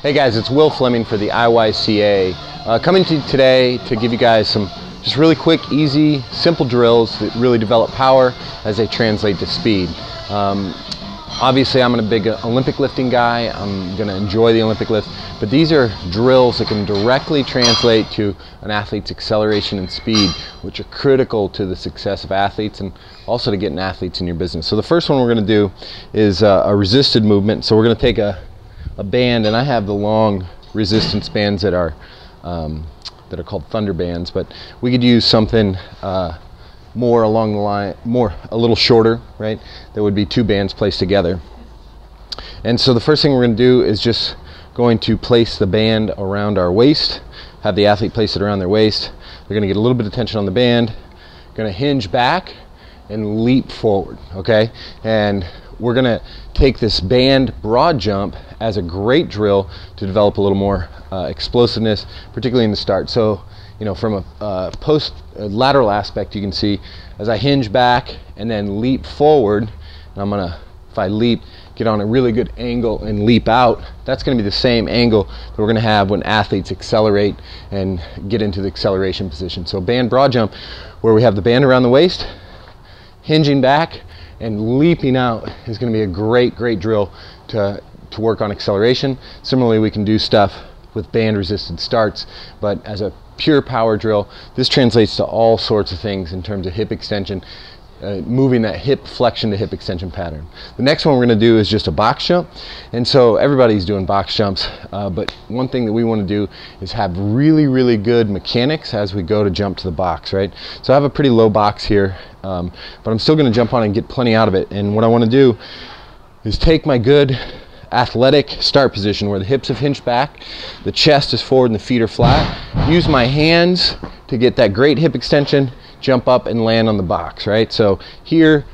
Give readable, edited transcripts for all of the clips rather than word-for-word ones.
Hey guys, it's Will Fleming for the IYCA. Coming to you today to give you guys some just really quick, easy, simple drills that really develop power as they translate to speed. Obviously, I'm a big Olympic lifting guy. I'm going to enjoy the Olympic lift, but these are drills that can directly translate to an athlete's acceleration and speed, which are critical to the success of athletes and also to getting athletes in your business. So the first one we're going to do is a resisted movement. So we're going to take a band, and I have the long resistance bands that are called thunder bands, but we could use something more along the line, a little shorter, right? That would be two bands placed together. And so the first thing we're going to do is just going to place the band around our waist, have the athlete place it around their waist. They're going to get a little bit of tension on the band, going to hinge back and leap forward, okay? And we're going to take this band broad jump as a great drill to develop a little more explosiveness, particularly in the start. So, you know, from a lateral aspect, you can see as I hinge back and then leap forward, and I'm going to, if I leap, get on a really good angle and leap out, that's going to be the same angle that we're going to have when athletes accelerate and get into the acceleration position. So band broad jump, where we have the band around the waist, hinging back and leaping out, is going to be a great drill to work on acceleration. Similarly, we can do stuff with band resisted starts, but as a pure power drill, this translates to all sorts of things in terms of hip extension, moving that hip flexion to hip extension pattern. The next one we're going to do is just a box jump, and so everybody's doing box jumps, but one thing that we want to do is have really good mechanics as we go to jump to the box, right? So I have a pretty low box here, but I'm still going to jump on and get plenty out of it. And what I want to do is take my good athletic start position where the hips have hinged back, the chest is forward and the feet are flat. Use my hands to get that great hip extension, jump up and land on the box, right? So here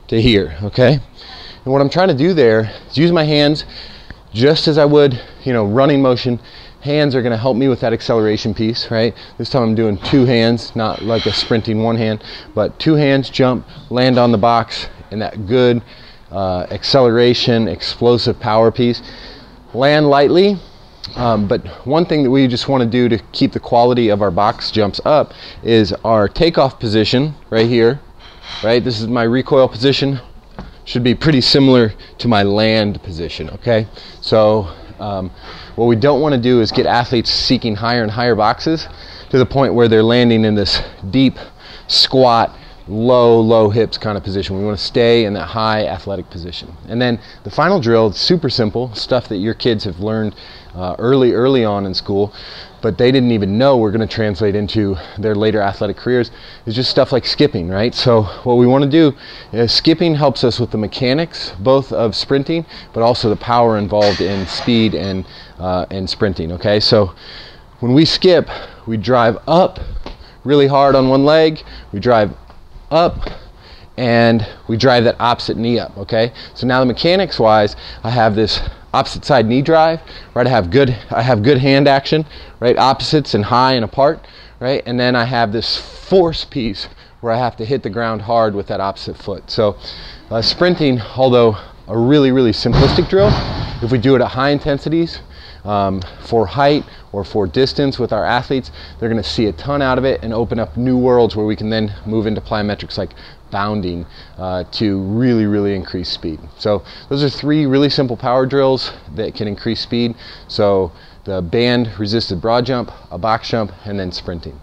to here, okay? And what I'm trying to do there is use my hands just as I would, you know, running motion. Hands are going to help me with that acceleration piece, right? This time I'm doing two hands, not like a sprinting one hand, but two hands, jump, land on the box, and that good acceleration, explosive power piece. Land lightly, but one thing that we just want to do to keep the quality of our box jumps up is our takeoff position right here, right? This is my recoil position. Should be pretty similar to my land position, okay? So what we don't want to do is get athletes seeking higher and higher boxes to the point where they're landing in this deep squat, low hips kind of position. We want to stay in that high athletic position. And then the final drill, it's super simple, stuff that your kids have learned early on in school, but they didn't even know we're going to translate into their later athletic careers, is just stuff like skipping, right? So what we want to do is skipping helps us with the mechanics, both of sprinting, but also the power involved in speed and sprinting, okay? So when we skip, we drive up really hard on one leg, we drive up, and we drive that opposite knee up, okay? So now the mechanics wise, I have this opposite side knee drive, right? I have good hand action, right? Opposites and high and apart, right? And then I have this force piece where I have to hit the ground hard with that opposite foot. So sprinting, although a really simplistic drill, if we do it at high intensities, for height or for distance with our athletes, they're going to see a ton out of it and open up new worlds where we can then move into plyometrics like bounding to really increase speed. So those are three really simple power drills that can increase speed. So the band resisted broad jump, a box jump, and then sprinting.